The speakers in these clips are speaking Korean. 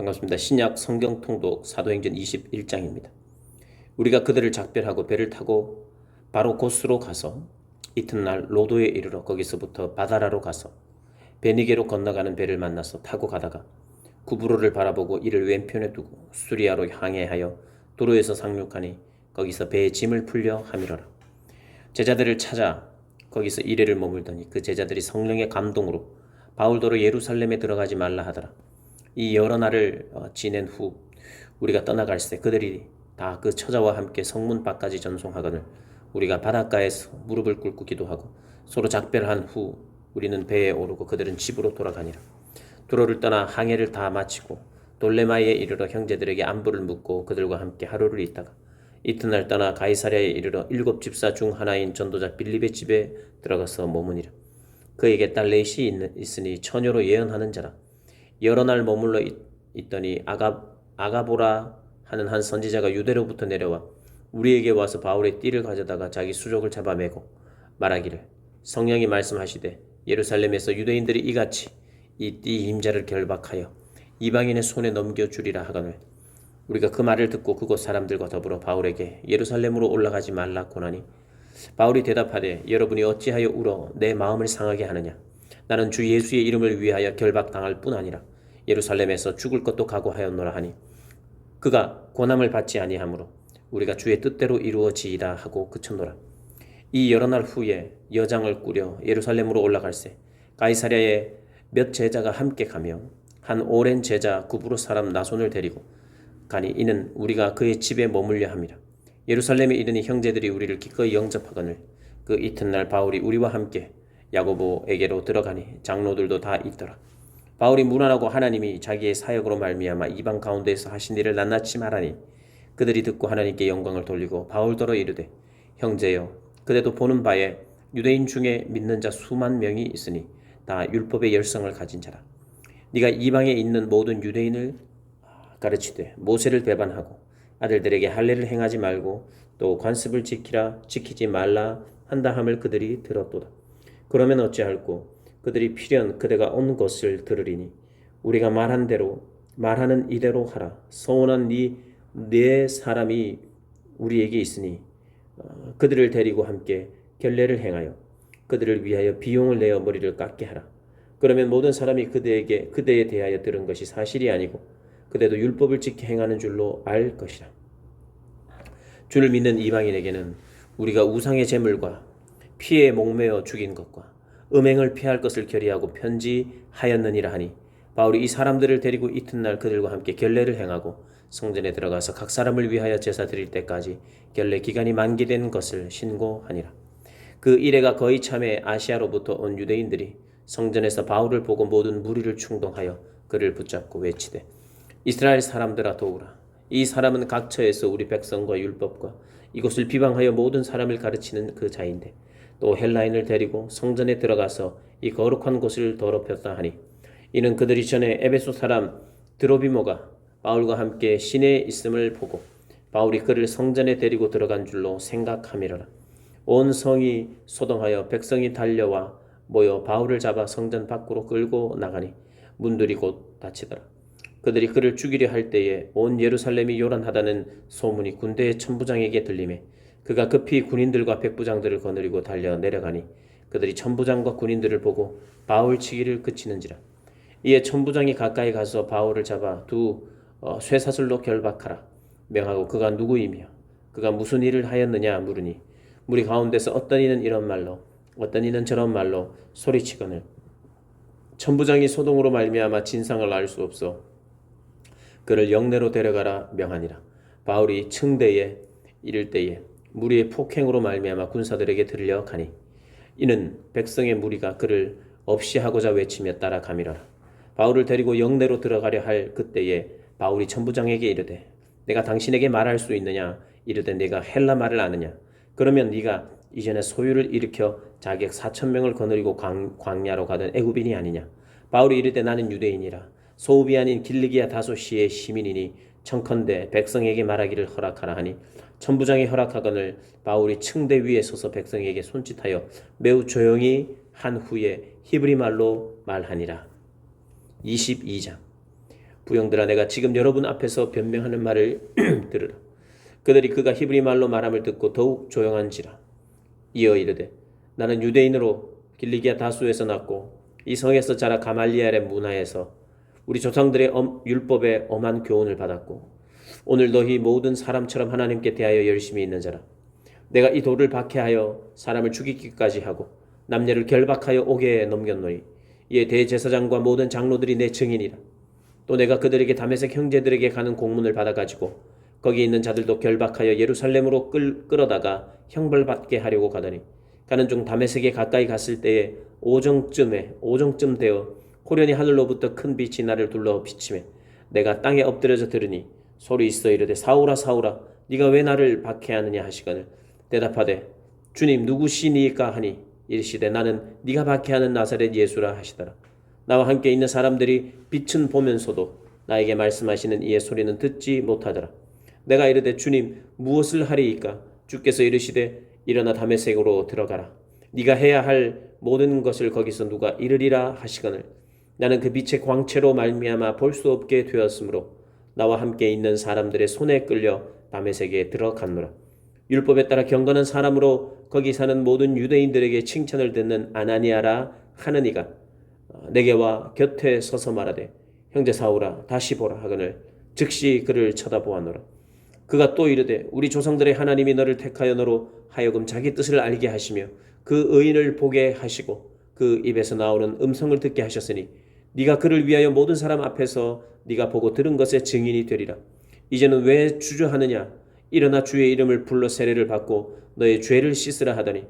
반갑습니다. 신약 성경 통독 사도행전 21장입니다. 우리가 그들을 작별하고 배를 타고 바로 고스로 가서 이튿날 로도에 이르러 거기서부터 바다라로 가서 베니게로 건너가는 배를 만나서 타고 가다가 구브로를 바라보고 이를 왼편에 두고 수리아로 항해하여 도로에서 상륙하니 거기서 배에 짐을 풀려 하미러라. 제자들을 찾아 거기서 이레를 머물더니 그 제자들이 성령의 감동으로 바울더러 예루살렘에 들어가지 말라 하더라. 이 여러 날을 지낸 후 우리가 떠나갈새 그들이 다 그 처자와 함께 성문 밖까지 전송하거늘 우리가 바닷가에서 무릎을 꿇고 기도하고 서로 작별한 후 우리는 배에 오르고 그들은 집으로 돌아가니라. 도로를 떠나 항해를 다 마치고 돌레마이에 이르러 형제들에게 안부를 묻고 그들과 함께 하루를 있다가 이튿날 떠나 가이사랴에 이르러 7 집사 중 하나인 전도자 빌립의 집에 들어가서 머무니라. 그에게 딸 넷이 있으니 처녀로 예언하는 자라. 여러 날 머물러 있더니 아가보라 하는 한 선지자가 유대로부터 내려와 우리에게 와서 바울의 띠를 가져다가 자기 수족을 잡아매고 말하기를 성령이 말씀하시되 예루살렘에서 유대인들이 이같이 이 띠 임자를 결박하여 이방인의 손에 넘겨주리라 하거늘 우리가 그 말을 듣고 그곳 사람들과 더불어 바울에게 예루살렘으로 올라가지 말라 고나니 바울이 대답하되 여러분이 어찌하여 울어 내 마음을 상하게 하느냐. 나는 주 예수의 이름을 위하여 결박당할 뿐 아니라 예루살렘에서 죽을 것도 각오하였노라 하니 그가 고난을 받지 아니하므로 우리가 주의 뜻대로 이루어지이다 하고 그쳤노라. 이 여러 날 후에 여장을 꾸려 예루살렘으로 올라갈새 가이사랴에 몇 제자가 함께 가며 한 오랜 제자 구브로 사람 나손을 데리고 가니 이는 우리가 그의 집에 머물려 함이라. 예루살렘에 이르니 형제들이 우리를 기꺼이 영접하거늘 그 이튿날 바울이 우리와 함께 야고보에게로 들어가니 장로들도 다 있더라. 바울이 무난하고 하나님이 자기의 사역으로 말미암아 이방 가운데에서 하신 일을 낱낱이 말하니 그들이 듣고 하나님께 영광을 돌리고 바울더러 이르되 형제여 그대도 보는 바에 유대인 중에 믿는 자 수만 명이 있으니 다 율법의 열성을 가진 자라. 네가 이방에 있는 모든 유대인을 가르치되 모세를 배반하고 아들들에게 할례를 행하지 말고 또 관습을 지키지 말라 한다 함을 그들이 들었도다. 그러면 어찌할꼬 그들이 필연 그대가 온 것을 들으리니 우리가 말하는 이대로 하라. 서원한 네 사람이 우리에게 있으니 그들을 데리고 함께 결례를 행하여 그들을 위하여 비용을 내어 머리를 깎게 하라. 그러면 모든 사람이 그대에 대하여 들은 것이 사실이 아니고 그대도 율법을 지켜 행하는 줄로 알 것이라. 주를 믿는 이방인에게는 우리가 우상의 제물과 피에 목매어 죽인 것과 음행을 피할 것을 결의하고 편지하였느니라 하니 바울이 이 사람들을 데리고 이튿날 그들과 함께 결례를 행하고 성전에 들어가서 각 사람을 위하여 제사 드릴 때까지 결례 기간이 만기된 것을 신고하니라. 그 이래가 거의 참에 아시아로부터 온 유대인들이 성전에서 바울을 보고 모든 무리를 충동하여 그를 붙잡고 외치되 이스라엘 사람들아 도우라. 이 사람은 각처에서 우리 백성과 율법과 이곳을 비방하여 모든 사람을 가르치는 그 자인데 또 헬라인을 데리고 성전에 들어가서 이 거룩한 곳을 더럽혔다 하니 이는 그들이 전에 에베소 사람 드로비모가 바울과 함께 시내에 있음을 보고 바울이 그를 성전에 데리고 들어간 줄로 생각함이로라. 온 성이 소동하여 백성이 달려와 모여 바울을 잡아 성전 밖으로 끌고 나가니 문들이 곧 닫히더라. 그들이 그를 죽이려 할 때에 온 예루살렘이 요란하다는 소문이 군대의 천부장에게 들리매 그가 급히 군인들과 백부장들을 거느리고 달려 내려가니 그들이 천부장과 군인들을 보고 바울 치기를 그치는지라. 이에 천부장이 가까이 가서 바울을 잡아 두 쇠사슬로 결박하라 명하고 그가 누구이며 그가 무슨 일을 하였느냐 물으니 무리 가운데서 어떤 이는 이런 말로 어떤 이는 저런 말로 소리치거늘 천부장이 소동으로 말미암아 진상을 알 수 없어 그를 영내로 데려가라 명하니라. 바울이 층대에 이를 때에 무리의 폭행으로 말미암아 군사들에게 들려가니 이는 백성의 무리가 그를 없이 하고자 외치며 따라가미러라. 바울을 데리고 영내로 들어가려 할 그때에 바울이 천부장에게 이르되 내가 당신에게 말할 수 있느냐 이르되 내가 헬라 말을 아느냐. 그러면 네가 이전에 소유를 일으켜 자객 4,000명을 거느리고 광야로 가던 애굽인이 아니냐. 바울이 이르되 나는 유대인이라 소읍이 아닌 길리기아 다소시의 시민이니 청컨대 백성에게 말하기를 허락하라 하니 천부장이 허락하거늘 바울이 층대 위에 서서 백성에게 손짓하여 매우 조용히 한 후에 히브리 말로 말하니라. 22장 부형들아, 내가 지금 여러분 앞에서 변명하는 말을 들으라. 그들이 그가 히브리 말로 말함을 듣고 더욱 조용한지라. 이어 이르되, 나는 유대인으로 길리기아 다수에서 났고 이 성에서 자라 가말리엘의 문화에서 우리 조상들의 율법에 엄한 교훈을 받았고 오늘 너희 모든 사람처럼 하나님께 대하여 열심히 있는 자라. 내가 이 돌을 박해하여 사람을 죽이기까지 하고 남녀를 결박하여 옥에 넘겼노니 이에 대제사장과 모든 장로들이 내 증인이라. 또 내가 그들에게 다메섹 형제들에게 가는 공문을 받아가지고 거기 있는 자들도 결박하여 예루살렘으로 끌어다가 형벌받게 하려고 가더니 가는 중 다메섹에 가까이 갔을 때에 오정쯤 되어 호련히 하늘로부터 큰 빛이 나를 둘러 비치매 내가 땅에 엎드려져 들으니 소리 있어 이르되, 사울아 사울아, 네가 왜 나를 박해하느냐 하시거늘 대답하되, 주님 누구시니까 하니 이르시되, 나는 네가 박해하는 나사렛 예수라 하시더라. 나와 함께 있는 사람들이 빛은 보면서도 나에게 말씀하시는 이의 소리는 듣지 못하더라. 내가 이르되, 주님 무엇을 하리이까? 주께서 이르시되, 일어나 다메섹으로 들어가라. 네가 해야 할 모든 것을 거기서 누가 이르리라 하시거늘 나는 그 빛의 광채로 말미암아 볼 수 없게 되었으므로 나와 함께 있는 사람들의 손에 끌려 다메섹에 들어갔노라. 율법에 따라 경건한 사람으로 거기 사는 모든 유대인들에게 칭찬을 듣는 아나니아라 하는 이가 내게 와 곁에 서서 말하되, 형제 사울아 다시 보라 하거늘 즉시 그를 쳐다보았노라. 그가 또 이르되, 우리 조상들의 하나님이 너를 택하여 너로 하여금 자기 뜻을 알게 하시며 그 의인을 보게 하시고 그 입에서 나오는 음성을 듣게 하셨으니 네가 그를 위하여 모든 사람 앞에서 네가 보고 들은 것의 증인이 되리라. 이제는 왜 주저하느냐? 일어나 주의 이름을 불러 세례를 받고 너의 죄를 씻으라 하더니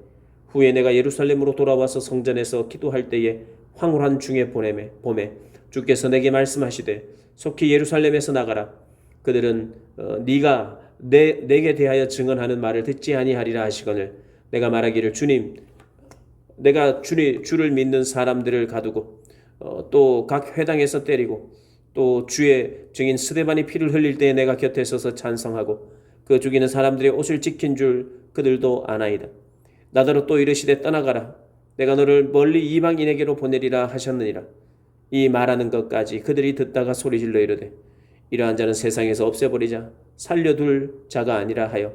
후에 내가 예루살렘으로 돌아와서 성전에서 기도할 때에 황홀한 중에 봄에 주께서 내게 말씀하시되, 속히 예루살렘에서 나가라. 그들은 네가 내게 대하여 증언하는 말을 듣지 아니하리라 하시거늘 내가 말하기를, 주님, 내가 주를 믿는 사람들을 가두고 또 각 회당에서 때리고 또 주의 증인 스데반이 피를 흘릴 때에 내가 곁에 서서 찬성하고 그 죽이는 사람들의 옷을 지킨 줄 그들도 아나이다. 나더러 또 이르시되, 떠나가라. 내가 너를 멀리 이방인에게로 보내리라 하셨느니라. 이 말하는 것까지 그들이 듣다가 소리질러 이르되, 이러한 자는 세상에서 없애버리자. 살려둘 자가 아니라 하여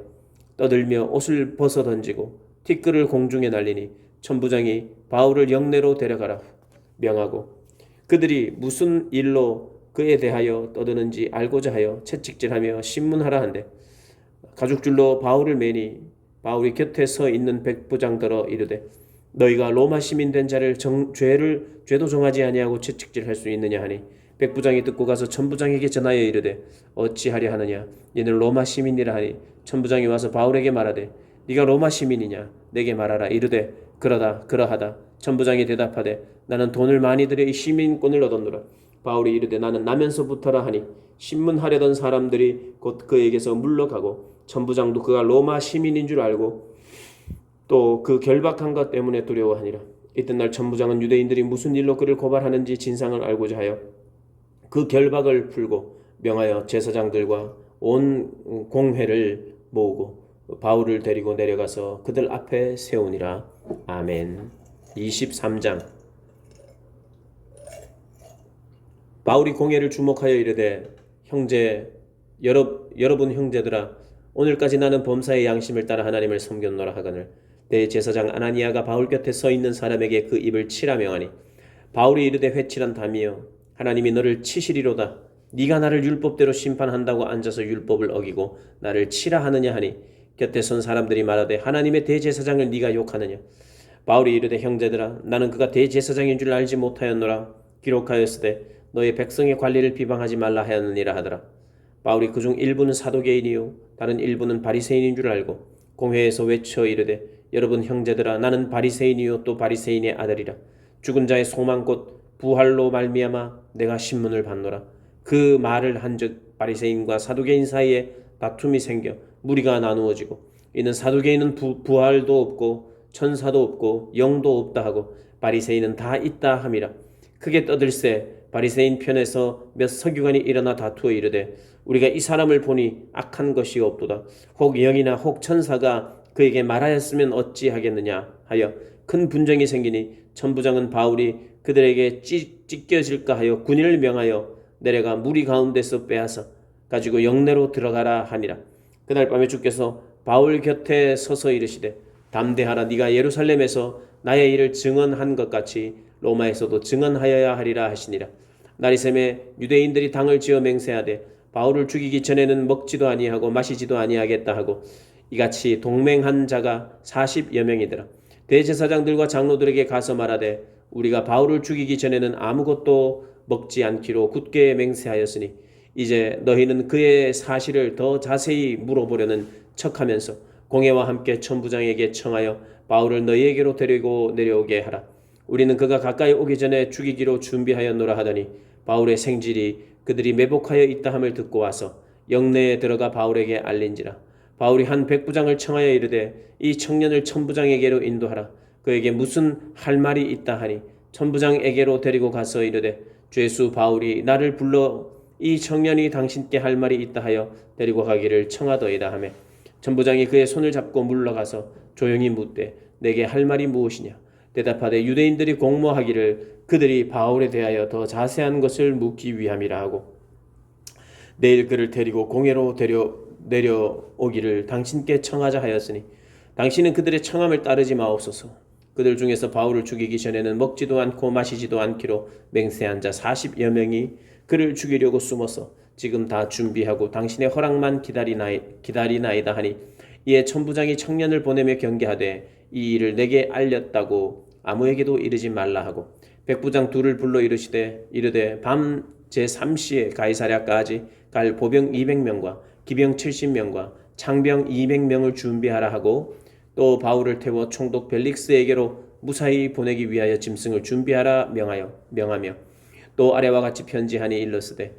떠들며 옷을 벗어 던지고 티끌을 공중에 날리니 천부장이 바울을 영내로 데려가라 명하고 그들이 무슨 일로 그에 대하여 떠드는지 알고자 하여 채찍질하며 신문하라 한데 가죽줄로 바울을 매니 바울이 곁에 서 있는 백부장더러 이르되, 너희가 로마 시민 된 자를 죄도 정하지 아니하고 채찍질할 수 있느냐 하니 백부장이 듣고 가서 천부장에게 전하여 이르되, 어찌하려 하느냐? 이는 로마 시민이라 하니 천부장이 와서 바울에게 말하되, 네가 로마 시민이냐? 내게 말하라. 이르되, 그러하다. 천부장이 대답하되, 나는 돈을 많이 들여 이 시민권을 얻었노라. 바울이 이르되, 나는 나면서부터라 하니 신문하려던 사람들이 곧 그에게서 물러가고 천부장도 그가 로마 시민인 줄 알고 또 그 결박한 것 때문에 두려워하니라. 이튿날 천부장은 유대인들이 무슨 일로 그를 고발하는지 진상을 알고자 하여 그 결박을 풀고 명하여 제사장들과 온 공회를 모으고 바울을 데리고 내려가서 그들 앞에 세우니라. 아멘. 23장. 바울이 공회를 주목하여 이르되, 여러분 형제들아, 오늘까지 나는 범사의 양심을 따라 하나님을 섬겼노라 하거늘 대제사장 아나니아가 바울 곁에 서 있는 사람에게 그 입을 치라 명하니 바울이 이르되, 회칠한 담이여, 하나님이 너를 치시리로다. 네가 나를 율법대로 심판한다고 앉아서 율법을 어기고 나를 치라 하느냐 하니 곁에 선 사람들이 말하되, 하나님의 대제사장을 네가 욕하느냐? 바울이 이르되, 형제들아, 나는 그가 대제사장인 줄 알지 못하였노라. 기록하였으되 너의 백성의 관리를 비방하지 말라 하였느니라 하더라. 바울이 그중 일부는 사도개인이요 다른 일부는 바리새인인 줄 알고 공회에서 외쳐 이르되, 여러분 형제들아, 나는 바리새인이요 또 바리새인의 아들이라. 죽은 자의 소망 곧 부활로 말미암아 내가 신문을 받노라. 그 말을 한즉 바리새인과 사두개인 사이에 다툼이 생겨 무리가 나누어지고 이는 사두개인은 부활도 없고 천사도 없고 영도 없다 하고 바리새인은 다 있다 함이라. 크게 떠들세 바리새인 편에서 몇 서기관이 일어나 다투어 이르되, 우리가 이 사람을 보니 악한 것이 없도다. 혹 영이나 혹 천사가 그에게 말하였으면 어찌하겠느냐 하여 큰 분쟁이 생기니 천부장은 바울이 그들에게 찢겨질까 하여 군인을 명하여 내려가 무리 가운데서 빼앗아 가지고 영내로 들어가라 하니라. 그날 밤에 주께서 바울 곁에 서서 이르시되 담대하라. 네가 예루살렘에서 나의 일을 증언한 것 같이 로마에서도 증언하여야 하리라 하시니라. 나리샘에 유대인들이 당을 지어 맹세하되 바울을 죽이기 전에는 먹지도 아니하고 마시지도 아니하겠다 하고 이같이 동맹한 자가 40여 명이더라. 대제사장들과 장로들에게 가서 말하되 우리가 바울을 죽이기 전에는 아무것도 먹지 않기로 굳게 맹세하였으니 이제 너희는 그의 사실을 더 자세히 물어보려는 척하면서 공회와 함께 천부장에게 청하여 바울을 너희에게로 데리고 내려오게 하라. 우리는 그가 가까이 오기 전에 죽이기로 준비하였노라 하더니 바울의 생질이 그들이 매복하여 있다 함을 듣고 와서 영내에 들어가 바울에게 알린지라. 바울이 한 백부장을 청하여 이르되 이 청년을 천부장에게로 인도하라. 그에게 무슨 할 말이 있다 하니 천부장에게로 데리고 가서 이르되 죄수 바울이 나를 불러 이 청년이 당신께 할 말이 있다 하여 데리고 가기를 청하더이다 하며 천부장이 그의 손을 잡고 물러가서 조용히 묻되 내게 할 말이 무엇이냐. 대답하되 유대인들이 공모하기를 그들이 바울에 대하여 더 자세한 것을 묻기 위함이라 하고 내일 그를 데리고 공회로 내려오기를 당신께 청하자 하였으니 당신은 그들의 청함을 따르지 마옵소서. 그들 중에서 바울을 죽이기 전에는 먹지도 않고 마시지도 않기로 맹세한 자 40여 명이 그를 죽이려고 숨어서 지금 다 준비하고 당신의 허락만 기다리나이다 하니 이에 천부장이 청년을 보내며 경계하되 이 일을 내게 알렸다고 아무에게도 이르지 말라 하고 백부장 둘을 불러 이르되 밤 제3시에 가이사랴까지 갈 보병 200명과 기병 70명과 창병 200명을 준비하라 하고 또 바울을 태워 총독 벨릭스에게로 무사히 보내기 위하여 짐승을 준비하라 명하며 또 아래와 같이 편지하니 일러스되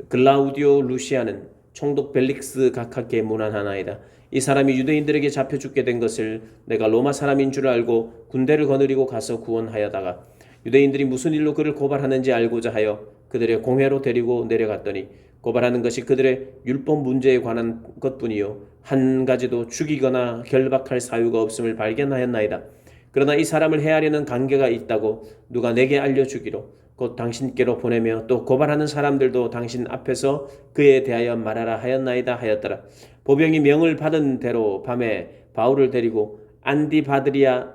글라우디오 루시아는 총독 벨릭스 각하께 문안하나이다. 이 사람이 유대인들에게 잡혀 죽게 된 것을 내가 로마 사람인 줄 알고 군대를 거느리고 가서 구원하여다가 유대인들이 무슨 일로 그를 고발하는지 알고자 하여 그들의 공회로 데리고 내려갔더니 고발하는 것이 그들의 율법 문제에 관한 것뿐이요 한 가지도 죽이거나 결박할 사유가 없음을 발견하였나이다. 그러나 이 사람을 해하려는 관계가 있다고 누가 내게 알려주기로 곧 당신께로 보내며 또 고발하는 사람들도 당신 앞에서 그에 대하여 말하라 하였나이다 하였더라. 보병이 명을 받은 대로 밤에 바울을 데리고 안디바드리에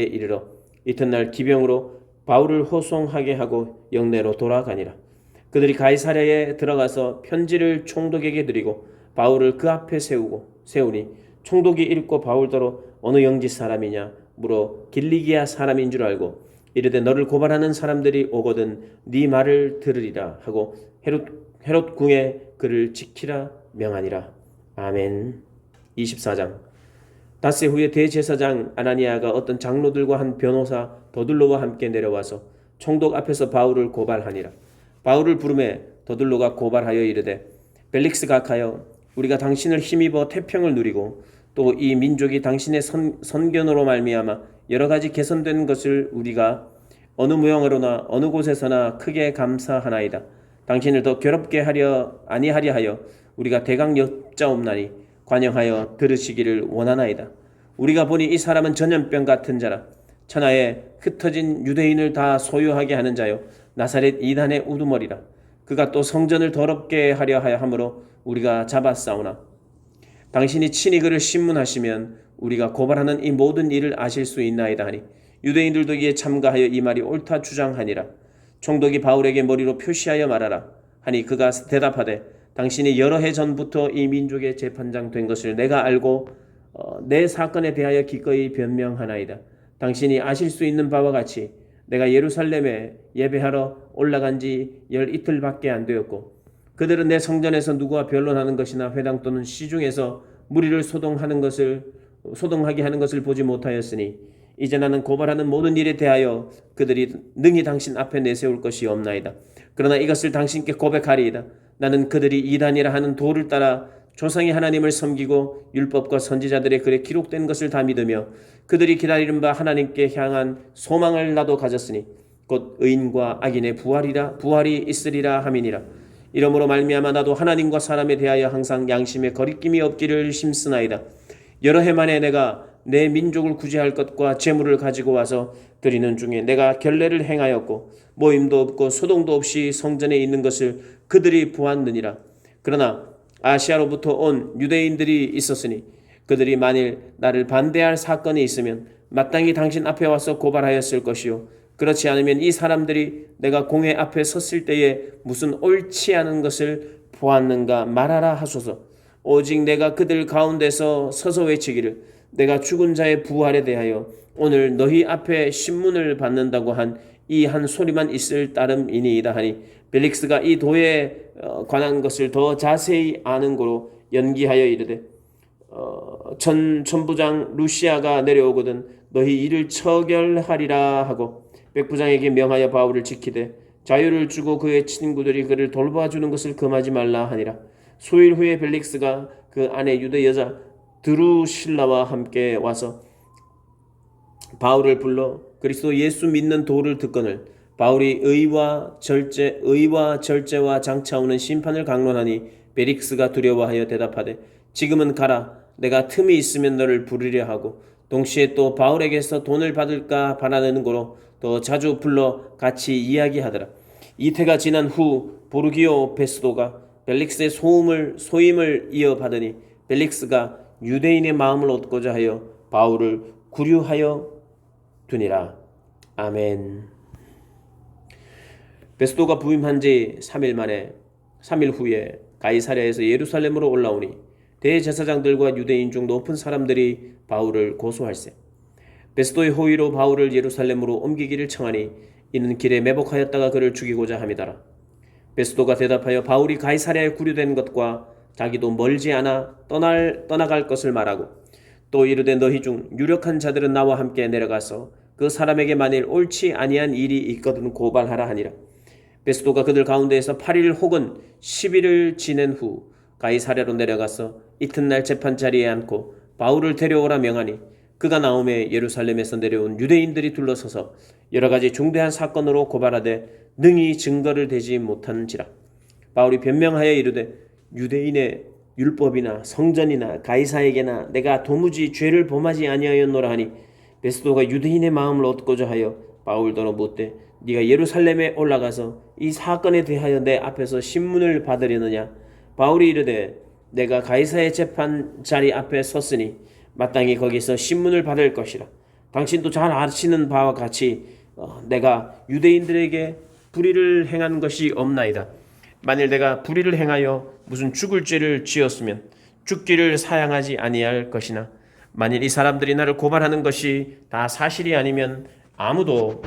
이르러 이튿날 기병으로 바울을 호송하게 하고 영내로 돌아가니라. 그들이 가이사랴에 들어가서 편지를 총독에게 드리고 바울을 그 앞에 세우니 총독이 읽고 바울더러 어느 영지 사람이냐 물어 길리기아 사람인 줄 알고 이르되 너를 고발하는 사람들이 오거든 네 말을 들으리라 하고 헤롯 궁에 그를 지키라 명하니라. 아멘. 24장. 닷새 후에 대제사장 아나니아가 어떤 장로들과 한 변호사 더둘로와 함께 내려와서 총독 앞에서 바울을 고발하니라. 바울을 부르매 더둘로가 고발하여 이르되 벨릭스 각하여 우리가 당신을 힘입어 태평을 누리고 또 이 민족이 당신의 선견으로 말미암아 여러 가지 개선된 것을 우리가 어느 모양으로나 어느 곳에서나 크게 감사하나이다. 당신을 더 괴롭게 아니하려 하여 우리가 대강 여짜옵나니 관영하여 들으시기를 원하나이다. 우리가 보니 이 사람은 전염병 같은 자라. 천하에 흩어진 유대인을 다 소유하게 하는 자요 나사렛 이단의 우두머리라. 그가 또 성전을 더럽게 하려 함으로 우리가 잡았사오나 당신이 친히 그를 신문하시면 우리가 고발하는 이 모든 일을 아실 수 있나이다 하니 유대인들도 이에 참가하여 이 말이 옳다 주장하니라. 총독이 바울에게 머리로 표시하여 말하라 하니 그가 대답하되 당신이 여러 해 전부터 이 민족의 재판장 된 것을 내가 알고 내 사건에 대하여 기꺼이 변명하나이다. 당신이 아실 수 있는 바와 같이 내가 예루살렘에 예배하러 올라간 지 이틀밖에 안 되었고 그들은 내 성전에서 누구와 변론하는 것이나 회당 또는 시중에서 무리를 소동하게 하는 것을 보지 못하였으니 이제 나는 고발하는 모든 일에 대하여 그들이 능히 당신 앞에 내세울 것이 없나이다. 그러나 이것을 당신께 고백하리이다. 나는 그들이 이단이라 하는 도를 따라 조상의 하나님을 섬기고 율법과 선지자들의 글에 기록된 것을 다 믿으며 그들이 기다리는 바 하나님께 향한 소망을 나도 가졌으니 곧 의인과 악인의 부활이 있으리라 함이니라. 이러므로 말미암아 나도 하나님과 사람에 대하여 항상 양심에 거리낌이 없기를 힘쓰나이다. 여러 해 만에 내가 내 민족을 구제할 것과 재물을 가지고 와서 드리는 중에 내가 결례를 행하였고 모임도 없고 소동도 없이 성전에 있는 것을 그들이 보았느니라. 그러나 아시아로부터 온 유대인들이 있었으니 그들이 만일 나를 반대할 사건이 있으면 마땅히 당신 앞에 와서 고발하였을 것이요 그렇지 않으면 이 사람들이 내가 공회 앞에 섰을 때에 무슨 옳지 않은 것을 보았는가 말하라 하소서. 오직 내가 그들 가운데서 서서 외치기를 내가 죽은 자의 부활에 대하여 오늘 너희 앞에 신문을 받는다고 한 이 한 소리만 있을 따름이니이다 하니 벨릭스가 이 도에 관한 것을 더 자세히 아는 고로 연기하여 이르되 천부장 루시아가 내려오거든 너희 이를 처결하리라 하고 백부장에게 명하여 바울을 지키되 자유를 주고 그의 친구들이 그를 돌봐주는 것을 금하지 말라 하니라. 수일 후에 벨릭스가 그 아내 유대 여자 드루실라와 함께 와서 바울을 불러 그리스도 예수 믿는 도를 듣거늘 바울이 의와 절제와 장차오는 심판을 강론하니 벨릭스가 두려워하여 대답하되 지금은 가라. 내가 틈이 있으면 너를 부르려 하고 동시에 또 바울에게서 돈을 받을까 바라는 고로 더 자주 불러 같이 이야기하더라. 이태가 지난 후 보르기오 베스도가 벨릭스의 소임을 이어받으니 벨릭스가 유대인의 마음을 얻고자 하여 바울을 구류하여 두니라. 아멘. 베스도가 부임한 지 3일 후에 가이사랴에서 예루살렘으로 올라오니 대제사장들과 유대인 중 높은 사람들이 바울을 고소할세. 베스도의 호의로 바울을 예루살렘으로 옮기기를 청하니 이는 길에 매복하였다가 그를 죽이고자 함이더라. 베스도가 대답하여 바울이 가이사랴에 구류된 것과 자기도 멀지 않아 떠나갈 것을 말하고 또 이르되 너희 중 유력한 자들은 나와 함께 내려가서 그 사람에게 만일 옳지 아니한 일이 있거든 고발하라 하니라. 베스도가 그들 가운데에서 8일 혹은 10일을 지낸 후 가이사랴로 내려가서 이튿날 재판 자리에 앉고 바울을 데려오라 명하니 그가 나오매 예루살렘에서 내려온 유대인들이 둘러서서 여러 가지 중대한 사건으로 고발하되 능히 증거를 대지 못한지라. 바울이 변명하여 이르되 유대인의 율법이나 성전이나 가이사에게나 내가 도무지 죄를 범하지 아니하였노라 하니 베스도가 유대인의 마음을 얻고자 하여 바울더러 묻되 네가 예루살렘에 올라가서 이 사건에 대하여 내 앞에서 신문을 받으려느냐. 바울이 이르되 내가 가이사의 재판 자리 앞에 섰으니 마땅히 거기서 신문을 받을 것이라. 당신도 잘 아시는 바와 같이 내가 유대인들에게 불의를 행한 것이 없나이다. 만일 내가 불의를 행하여 무슨 죽을 죄를 지었으면 죽기를 사양하지 아니할 것이나 만일 이 사람들이 나를 고발하는 것이 다 사실이 아니면 아무도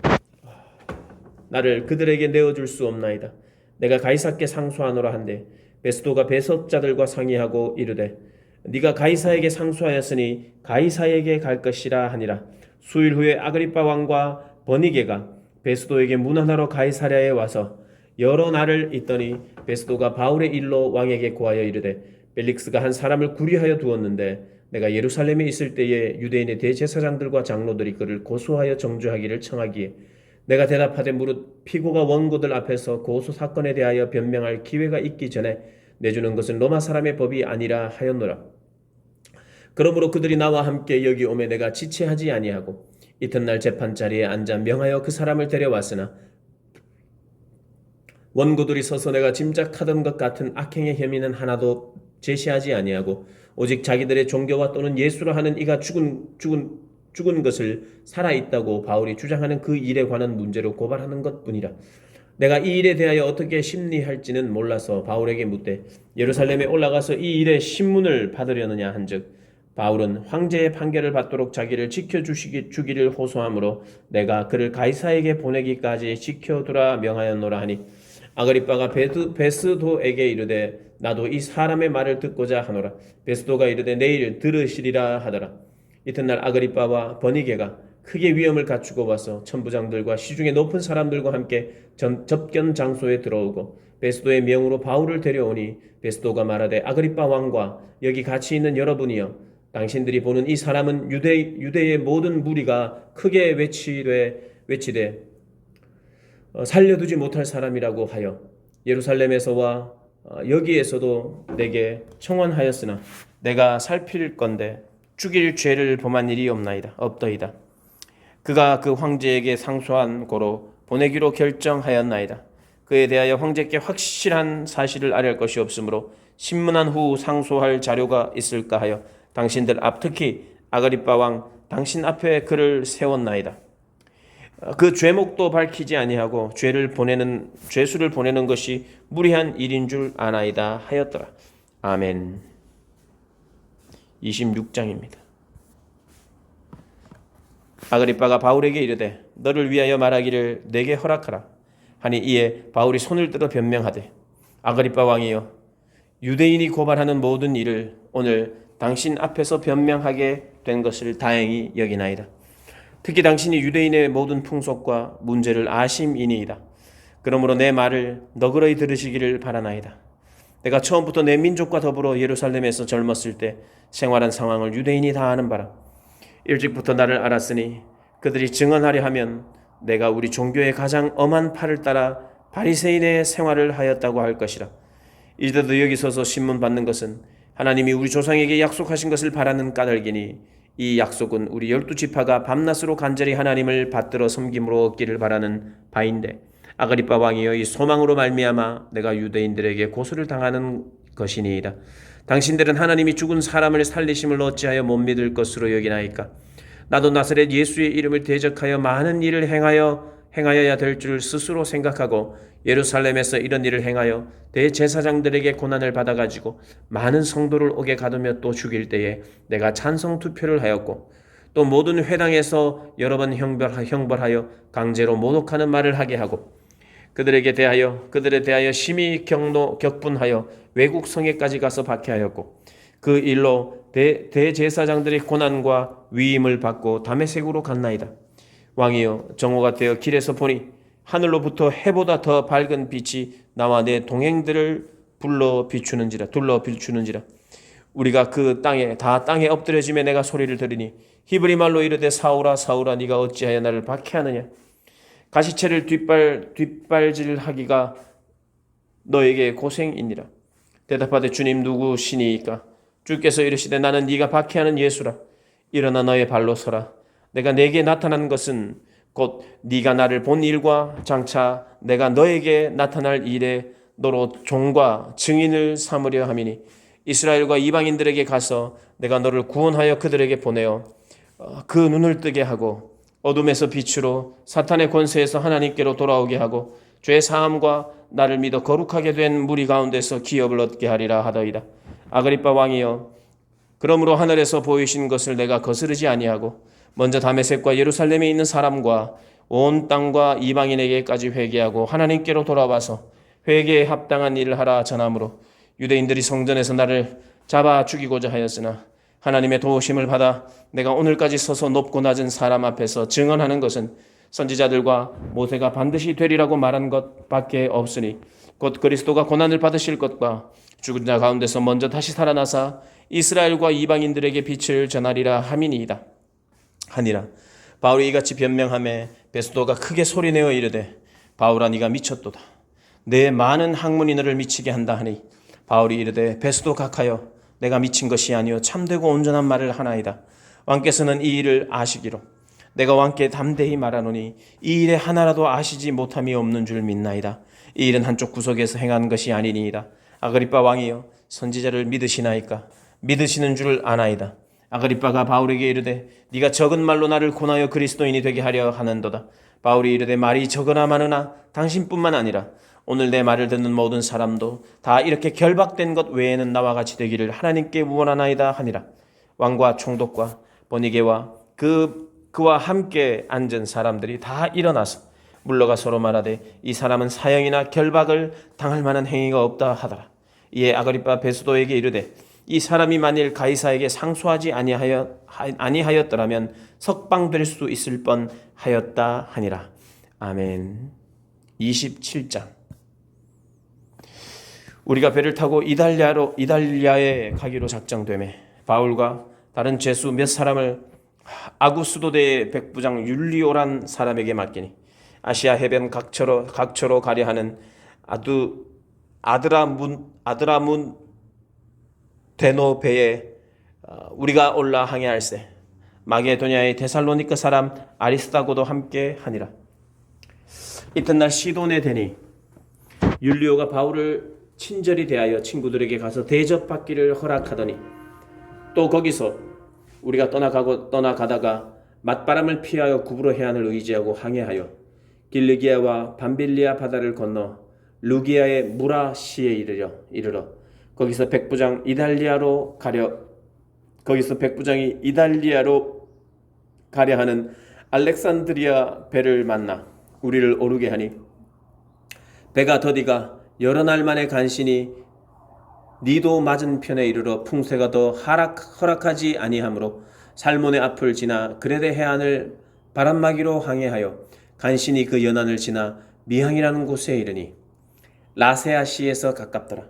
나를 그들에게 내어줄 수 없나이다. 내가 가이사께 상소하노라 한데 베스도가 배석자들과 상의하고 이르되 네가 가이사에게 상소하였으니 가이사에게 갈 것이라 하니라. 수일 후에 아그리빠 왕과 버니게가 베스도에게 문안하러 가이사랴에 와서 여러 날을 있더니 베스도가 바울의 일로 왕에게 고하여 이르되 벨릭스가 한 사람을 구리하여 두었는데 내가 예루살렘에 있을 때에 유대인의 대제사장들과 장로들이 그를 고소하여 정죄하기를 청하기에 내가 대답하되 무릇 피고가 원고들 앞에서 고소 사건에 대하여 변명할 기회가 있기 전에 내주는 것은 로마 사람의 법이 아니라 하였노라. 그러므로 그들이 나와 함께 여기 오매 내가 지체하지 아니하고 이튿날 재판 자리에 앉아 명하여 그 사람을 데려왔으나 원고들이 서서 내가 짐작하던 것 같은 악행의 혐의는 하나도 제시하지 아니하고 오직 자기들의 종교와 또는 예수라 하는 이가 죽은 것을 살아있다고 바울이 주장하는 그 일에 관한 문제로 고발하는 것뿐이라. 내가 이 일에 대하여 어떻게 심리할지는 몰라서 바울에게 묻되 예루살렘에 올라가서 이 일의 신문을 받으려느냐 한즉 바울은 황제의 판결을 받도록 자기를 지켜주기를 호소하므로 내가 그를 가이사에게 보내기까지 지켜두라 명하였노라 하니 아그리빠가 베스도에게 이르되 나도 이 사람의 말을 듣고자 하노라. 베스도가 이르되 내일 들으시리라 하더라. 이튿날 아그리빠와 버니게가 크게 위험을 갖추고 와서 천부장들과 시중의 높은 사람들과 함께 접견 장소에 들어오고 베스도의 명으로 바울을 데려오니 베스도가 말하되 아그리빠 왕과 여기 같이 있는 여러분이여 당신들이 보는 이 사람은 유대의 모든 무리가 크게 외치되 살려두지 못할 사람이라고 하여 예루살렘에서와 여기에서도 내게 청원하였으나 내가 살필 건대 죽일 죄를 범한 일이 없더이다. 그가 그 황제에게 상소한 고로 보내기로 결정하였나이다. 그에 대하여 황제께 확실한 사실을 알릴 것이 없으므로 신문한 후 상소할 자료가 있을까 하여 당신들 앞, 특히 아그리빠 왕 당신 앞에 그를 세웠나이다. 그 죄목도 밝히지 아니하고 죄수를 보내는 것이 무리한 일인 줄 아나이다 하였더라. 아멘. 26장입니다. 아그리빠가 바울에게 이르되 너를 위하여 말하기를 내게 허락하라 하니 이에 바울이 손을 들어 변명하되 아그리빠 왕이여 유대인이 고발하는 모든 일을 오늘 당신 앞에서 변명하게 된 것을 다행히 여기나이다. 특히 당신이 유대인의 모든 풍속과 문제를 아심이니이다. 그러므로 내 말을 너그러이 들으시기를 바라나이다. 내가 처음부터 내 민족과 더불어 예루살렘에서 젊었을 때 생활한 상황을 유대인이 다 아는 바라. 일찍부터 나를 알았으니 그들이 증언하려 하면 내가 우리 종교의 가장 엄한 팔을 따라 바리새인의 생활을 하였다고 할 것이라. 이제도 여기 서서 신문 받는 것은 하나님이 우리 조상에게 약속하신 것을 바라는 까닭이니 이 약속은 우리 12지파가 밤낮으로 간절히 하나님을 받들어 섬김으로 얻기를 바라는 바인데 아그리빠 왕이여 이 소망으로 말미암아 내가 유대인들에게 고소를 당하는 것이니이다. 당신들은 하나님이 죽은 사람을 살리심을 어찌하여 못 믿을 것으로 여기나이까? 나도 나사렛 예수의 이름을 대적하여 많은 일을 행하여야 될 줄 스스로 생각하고 예루살렘에서 이런 일을 행하여 대제사장들에게 고난을 받아가지고 많은 성도를 옥에 가두며 또 죽일 때에 내가 찬성 투표를 하였고 또 모든 회당에서 여러 번 형벌하여 강제로 모독하는 말을 하게 하고 그들에 대하여 심히 격분하여 외국 성에까지 가서 박해하였고 그 일로 대제사장들의 고난과 위임을 받고 다메섹으로 갔나이다. 왕이여 정오가 되어 길에서 보니 하늘로부터 해보다 더 밝은 빛이 나와 내 동행들을 둘러 비추는지라 우리가 그 땅에 엎드려지며 내가 소리를 들으니 히브리 말로 이르되 사울아 사울아 네가 어찌하여 나를 박해하느냐 가시체를 뒷발질하기가 너에게 고생이니라. 대답하되 주님 누구시니이까? 주께서 이르시되 나는 네가 박해하는 예수라. 일어나 너의 발로 서라. 내가 네게 나타난 것은 곧 네가 나를 본 일과 장차 내가 너에게 나타날 일에 너로 종과 증인을 삼으려 함이니 이스라엘과 이방인들에게 가서 내가 너를 구원하여 그들에게 보내어 그 눈을 뜨게 하고 어둠에서 빛으로 사탄의 권세에서 하나님께로 돌아오게 하고 죄 사함과 나를 믿어 거룩하게 된 무리 가운데서 기업을 얻게 하리라 하더이다. 아그리빠 왕이여 그러므로 하늘에서 보이신 것을 내가 거스르지 아니하고 먼저 다메섹과 예루살렘에 있는 사람과 온 땅과 이방인에게까지 회개하고 하나님께로 돌아와서 회개에 합당한 일을 하라 전함으로 유대인들이 성전에서 나를 잡아 죽이고자 하였으나 하나님의 도우심을 받아 내가 오늘까지 서서 높고 낮은 사람 앞에서 증언하는 것은 선지자들과 모세가 반드시 되리라고 말한 것밖에 없으니 곧 그리스도가 고난을 받으실 것과 죽은 자 가운데서 먼저 다시 살아나사 이스라엘과 이방인들에게 빛을 전하리라 함이니이다. 하니라. 바울이 이같이 변명하매 베스도가 크게 소리내어 이르되 바울아 네가 미쳤도다. 내 많은 학문이 너를 미치게 한다 하니 바울이 이르되 베스도 각하여 내가 미친 것이 아니요 참되고 온전한 말을 하나이다. 왕께서는 이 일을 아시기로 내가 왕께 담대히 말하노니 이 일에 하나라도 아시지 못함이 없는 줄 믿나이다. 이 일은 한쪽 구석에서 행한 것이 아니니이다. 아그리빠 왕이여 선지자를 믿으시나이까? 믿으시는 줄 아나이다. 아그리빠가 바울에게 이르되 네가 적은 말로 나를 고나여 그리스도인이 되게 하려 하는도다. 바울이 이르되 말이 적으나 많으나 당신뿐만 아니라 오늘 내 말을 듣는 모든 사람도 다 이렇게 결박된 것 외에는 나와 같이 되기를 하나님께 원하나이다 하니라. 왕과 총독과 보니게와 그와 함께 앉은 사람들이 다 일어나서 물러가 서로 말하되 이 사람은 사형이나 결박을 당할 만한 행위가 없다 하더라. 이에 아그리빠 베스도에게 이르되 이 사람이 만일 가이사에게 상소하지 아니하였더라면 석방될 수 있을 뻔하였다 하니라. 아멘. 27장. 우리가 배를 타고 이달리아에 가기로 작정되매 바울과 다른 죄수 몇 사람을 아구스도대의 백부장 율리오란 사람에게 맡기니 아시아 해변 각처로 가려 하는 아드라문 데노 배에 우리가 올라 항해할세 마게도냐의 데살로니가 사람 아리스다고도 함께 하니라. 이튿날 시돈에 되니 율리오가 바울을 친절히 대하여 친구들에게 가서 대접받기를 허락하더니 또 거기서 우리가 떠나가다가 맞바람을 피하여 구브로 해안을 의지하고 항해하여 길리기아와 밤빌리아 바다를 건너 루기아의 무라시에 이르러 거기서 백부장이 이달리아로 가려 하는 알렉산드리아 배를 만나 우리를 오르게 하니 배가 더디가 여러 날 만에 간신히 니도 맞은편에 이르러 풍세가 더 허락하지 아니하므로 살몬의 앞을 지나 그레데 해안을 바람막이로 항해하여 간신히 그 연안을 지나 미항이라는 곳에 이르니 라세아시에서 가깝더라.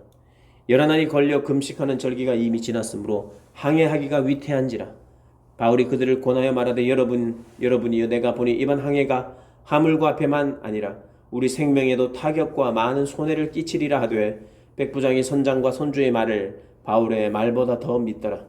여러 날이 걸려 금식하는 절기가 이미 지났으므로 항해하기가 위태한지라. 바울이 그들을 권하여 말하되 여러분이여 내가 보니 이번 항해가 하물과 배만 아니라 우리 생명에도 타격과 많은 손해를 끼치리라 하되 백부장이 선장과 선주의 말을 바울의 말보다 더 믿더라.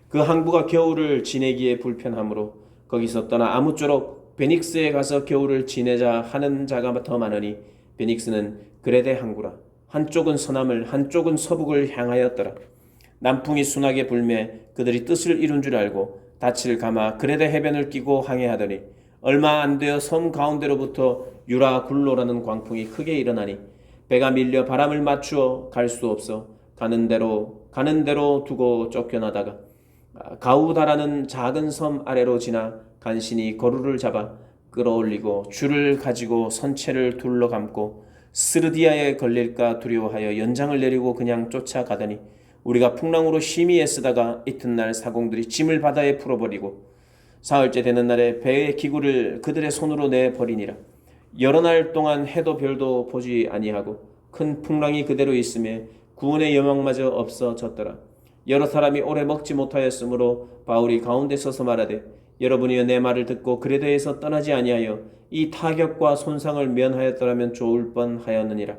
그 항구가 겨울을 지내기에 불편하므로 거기서 떠나 아무쪼록 베닉스에 가서 겨울을 지내자 하는 자가 더 많으니 베닉스는 그레데 항구라. 한쪽은 서남을 한쪽은 서북을 향하였더라. 남풍이 순하게 불매 그들이 뜻을 이룬 줄 알고 닻을 감아 그레데 해변을 끼고 항해하더니 얼마 안 되어 섬 가운데로부터 유라굴로라는 광풍이 크게 일어나니 배가 밀려 바람을 맞추어 갈 수 없어 가는 대로 두고 쫓겨나다가 가우다라는 작은 섬 아래로 지나 간신히 거루를 잡아 끌어올리고 줄을 가지고 선체를 둘러감고 스르디아에 걸릴까 두려워하여 연장을 내리고 그냥 쫓아가더니 우리가 풍랑으로 심히 애쓰다가 이튿날 사공들이 짐을 바다에 풀어버리고 사흘째 되는 날에 배의 기구를 그들의 손으로 내버리니라. 여러 날 동안 해도 별도 보지 아니하고 큰 풍랑이 그대로 있음에 구원의 여망마저 없어졌더라. 여러 사람이 오래 먹지 못하였으므로 바울이 가운데 서서 말하되 여러분이여 내 말을 듣고 그레데에서 떠나지 아니하여 이 타격과 손상을 면하였더라면 좋을 뻔하였느니라.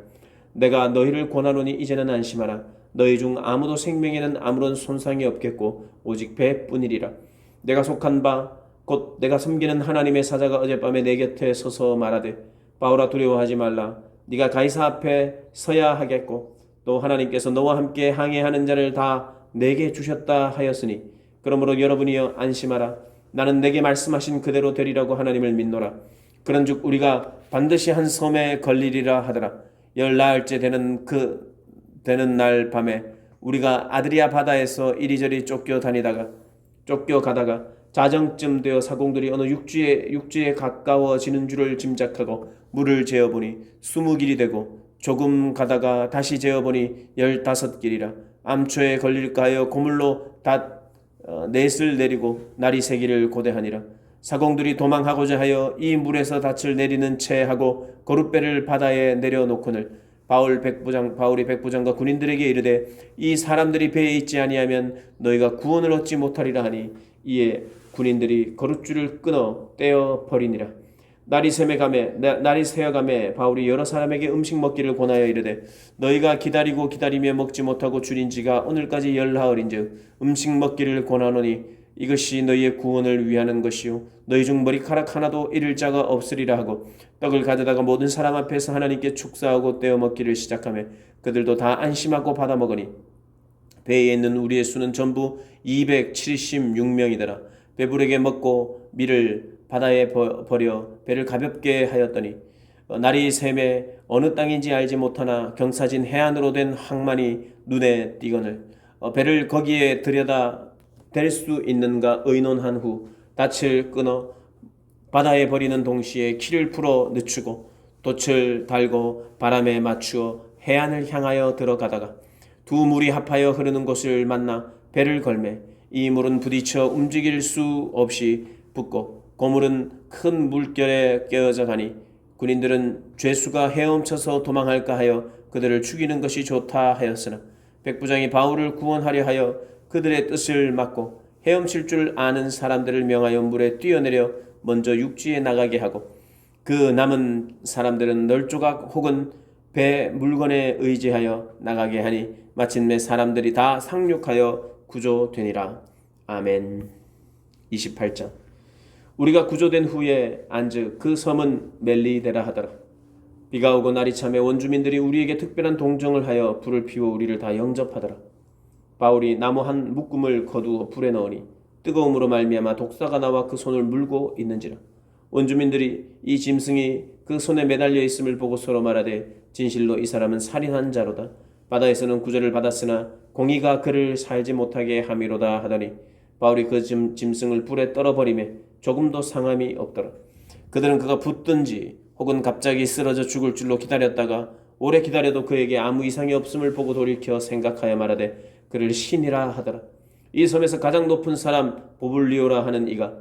내가 너희를 권하노니 이제는 안심하라. 너희 중 아무도 생명에는 아무런 손상이 없겠고 오직 배뿐이리라. 내가 속한 바 곧 내가 섬기는 하나님의 사자가 어젯밤에 내 곁에 서서 말하되 바울아 두려워하지 말라. 네가 가이사 앞에 서야 하겠고 또 하나님께서 너와 함께 항해하는 자를 다 내게 주셨다 하였으니 그러므로 여러분이여 안심하라. 나는 내게 말씀하신 그대로 되리라고 하나님을 믿노라. 그런즉 우리가 반드시 한 섬에 걸리리라 하더라. 열나흘째 되는 날 밤에 우리가 아드리아 바다에서 이리저리 쫓겨가다가 자정쯤 되어 사공들이 어느 육지에 가까워지는 줄을 짐작하고 물을 재어보니 20길이 되고 조금 가다가 다시 재어보니 15길이라. 암초에 걸릴까 하여 고물로 넷을 내리고 날이 새기를 고대하니라. 사공들이 도망하고자 하여 이 물에서 닻을 내리는 채 하고 거룻배를 바다에 내려놓거늘 바울이 백부장과 군인들에게 이르되 이 사람들이 배에 있지 아니하면 너희가 구원을 얻지 못하리라 하니 이에 군인들이 거룻줄을 끊어 떼어 버리니라. 날이 새어가매 바울이 여러 사람에게 음식 먹기를 권하여 이르되 너희가 기다리며 먹지 못하고 줄인 지가 오늘까지 열나흘인즉 음식 먹기를 권하노니 이것이 너희의 구원을 위하는 것이요 너희 중 머리카락 하나도 잃을 자가 없으리라 하고 떡을 가져다가 모든 사람 앞에서 하나님께 축사하고 떼어 먹기를 시작하며 그들도 다 안심하고 받아 먹으니 배에 있는 우리의 수는 전부 276명이더라. 배부르게 먹고 밀을 바다에 버려 배를 가볍게 하였더니 날이 새매 어느 땅인지 알지 못하나 경사진 해안으로 된 항만이 눈에 띄거늘 배를 거기에 들여다 댈 수 있는가 의논한 후 닻을 끊어 바다에 버리는 동시에 키를 풀어 늦추고 돛을 달고 바람에 맞추어 해안을 향하여 들어가다가 두 물이 합하여 흐르는 곳을 만나 배를 걸매 이 물은 부딪혀 움직일 수 없이 붙고 고물은 큰 물결에 깨어져 가니 군인들은 죄수가 헤엄쳐서 도망할까 하여 그들을 죽이는 것이 좋다 하였으나 백부장이 바울을 구원하려 하여 그들의 뜻을 막고 헤엄칠 줄 아는 사람들을 명하여 물에 뛰어내려 먼저 육지에 나가게 하고 그 남은 사람들은 널조각 혹은 배 물건에 의지하여 나가게 하니 마침내 사람들이 다 상륙하여 구조되니라. 아멘. 28장. 우리가 구조된 후에 안즉 그 섬은 멜리데라 하더라. 비가 오고 날이 참에 원주민들이 우리에게 특별한 동정을 하여 불을 피워 우리를 다 영접하더라. 바울이 나무 한 묶음을 거두어 불에 넣으니 뜨거움으로 말미암아 독사가 나와 그 손을 물고 있는지라. 원주민들이 이 짐승이 그 손에 매달려 있음을 보고 서로 말하되 진실로 이 사람은 살인한 자로다. 바다에서는 구절을 받았으나 공의가 그를 살지 못하게 함이로다 하더니 바울이 그 짐승을 불에 떨어버리매 조금도 상함이 없더라. 그들은 그가 붙든지 혹은 갑자기 쓰러져 죽을 줄로 기다렸다가 오래 기다려도 그에게 아무 이상이 없음을 보고 돌이켜 생각하여 말하되 그를 신이라 하더라. 이 섬에서 가장 높은 사람 보블리오라 하는 이가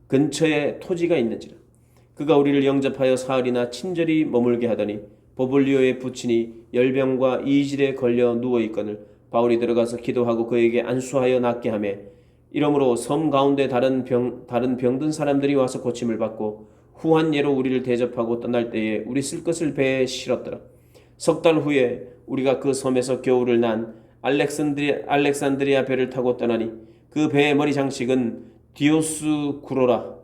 근처에 토지가 있는지라. 그가 우리를 영접하여 사흘이나 친절히 머물게 하더니 보블리오의 부친이 열병과 이질에 걸려 누워있거늘 바울이 들어가서 기도하고 그에게 안수하여 낫게 하며 이러므로 섬 가운데 다른 병든 사람들이 와서 고침을 받고 후한 예로 우리를 대접하고 떠날 때에 우리 쓸 것을 배에 실었더라. 석 달 후에 우리가 그 섬에서 겨울을 난 알렉산드리아 배를 타고 떠나니 그 배의 머리 장식은 디오스 구로라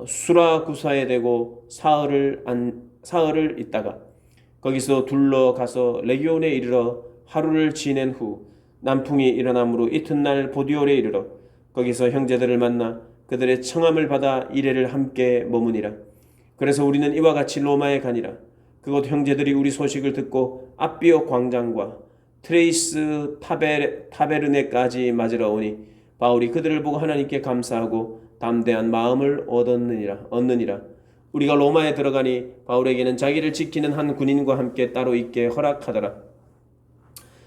수라구사에 대고 사흘을 있다가 거기서 둘러가서 레기온에 이르러 하루를 지낸 후 남풍이 일어나므로 이튿날 보디올에 이르러 거기서 형제들을 만나 그들의 청함을 받아 이레를 함께 머무니라. 그래서 우리는 이와 같이 로마에 가니라. 그곳 형제들이 우리 소식을 듣고 앞비오 광장과 트레이스 타베르네까지 맞으러 오니 바울이 그들을 보고 하나님께 감사하고 담대한 마음을 얻느니라. 우리가 로마에 들어가니 바울에게는 자기를 지키는 한 군인과 함께 따로 있게 허락하더라.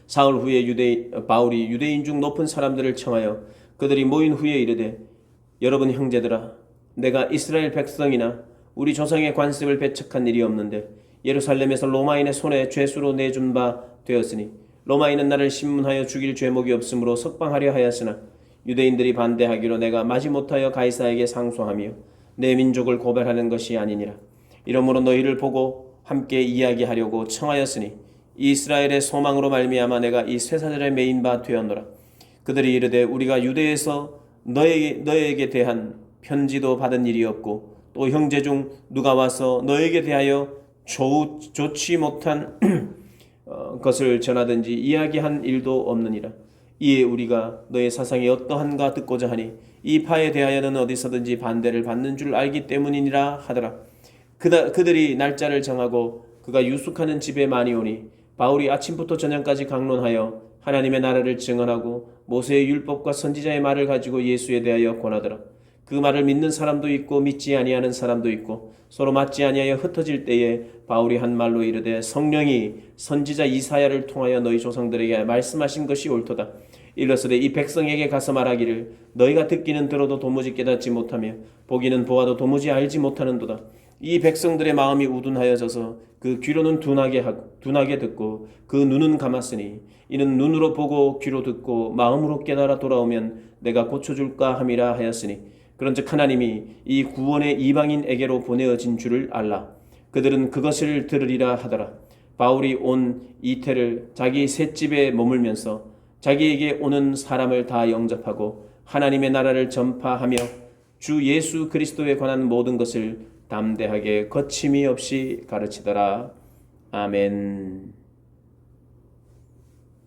사흘 후에 바울이 유대인 중 높은 사람들을 청하여 그들이 모인 후에 이르되 여러분 형제들아 내가 이스라엘 백성이나 우리 조상의 관습을 배척한 일이 없는데 예루살렘에서 로마인의 손에 죄수로 내준 바 되었으니 로마인은 나를 신문하여 죽일 죄목이 없으므로 석방하려 하였으나 유대인들이 반대하기로 내가 마지못하여 가이사에게 상소하며 내 민족을 고발하는 것이 아니니라. 이러므로 너희를 보고 함께 이야기하려고 청하였으니 이스라엘의 소망으로 말미암아 내가 이 쇠사절에 매인 바 되었노라. 그들이 이르되 우리가 유대에서 너에게 대한 편지도 받은 일이 없고 또 형제 중 누가 와서 너에게 대하여 좋지 못한 것을 전하든지 이야기한 일도 없느니라. 이에 우리가 너의 사상이 어떠한가 듣고자 하니 이 파에 대하여는 어디서든지 반대를 받는 줄 알기 때문이니라 하더라. 그들이 날짜를 정하고 그가 유숙하는 집에 많이 오니 바울이 아침부터 저녁까지 강론하여 하나님의 나라를 증언하고 모세의 율법과 선지자의 말을 가지고 예수에 대하여 권하더라. 그 말을 믿는 사람도 있고 믿지 아니하는 사람도 있고 서로 맞지 아니하여 흩어질 때에 바울이 한 말로 이르되 성령이 선지자 이사야를 통하여 너희 조상들에게 말씀하신 것이 옳도다. 일러스되 이 백성에게 가서 말하기를 너희가 듣기는 들어도 도무지 깨닫지 못하며 보기는 보아도 도무지 알지 못하는도다. 이 백성들의 마음이 우둔하여져서 그 귀로는 둔하게 듣고 그 눈은 감았으니 이는 눈으로 보고 귀로 듣고 마음으로 깨달아 돌아오면 내가 고쳐줄까 함이라 하였으니 그런즉 하나님이 이 구원의 이방인에게로 보내어진 줄을 알라. 그들은 그것을 들으리라 하더라. 바울이 온 이태를 자기 셋집에 머물면서 자기에게 오는 사람을 다 영접하고 하나님의 나라를 전파하며 주 예수 그리스도에 관한 모든 것을 담대하게 거침이 없이 가르치더라. 아멘.